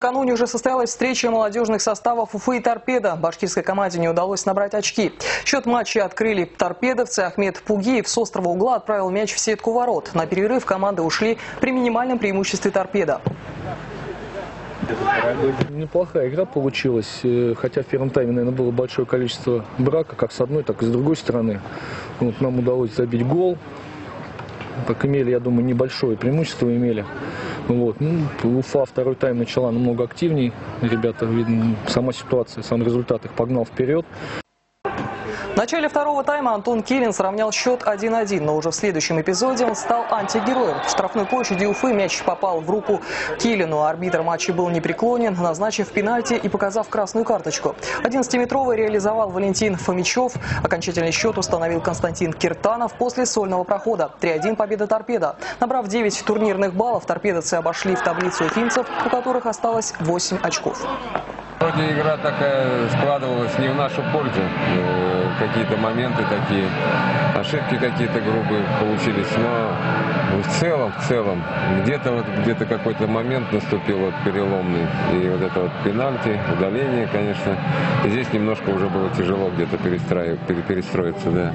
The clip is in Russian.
Накануне уже состоялась встреча молодежных составов Уфы и Торпедо. Башкирской команде не удалось набрать очки. Счет матча открыли торпедовцы. Ахмед Пугиев с острого угла отправил мяч в сетку ворот. На перерыв команды ушли при минимальном преимуществе Торпедо. Неплохая игра получилась, хотя в первом тайме, наверное, было большое количество брака, как с одной, так и с другой стороны. Вот, нам удалось забить гол. Так имели, я думаю, небольшое преимущество имели. Вот. Уфа второй тайм начала намного активней. Ребята, видно, сама ситуация, сам результат их погнал вперед. В начале второго тайма Антон Килин сравнял счет 1-1, но уже в следующем эпизоде он стал антигероем. В штрафной площади Уфы мяч попал в руку Килину. Арбитр матча был непреклонен, назначив пенальти и показав красную карточку. 11-метровый реализовал Валентин Фомичев. Окончательный счет установил Константин Киртанов после сольного прохода. 3-1 победа Торпедо. Набрав 9 турнирных баллов, торпедовцы обошли в таблицу уфимцев, у которых осталось 8 очков. Вроде игра такая складывалась не в нашу пользу. Какие-то моменты такие, ошибки какие-то грубые получились. Но в целом, где-то какой-то момент наступил вот переломный. И вот это вот пенальти, удаление, конечно. И здесь немножко уже было тяжело где-то перестроиться, да.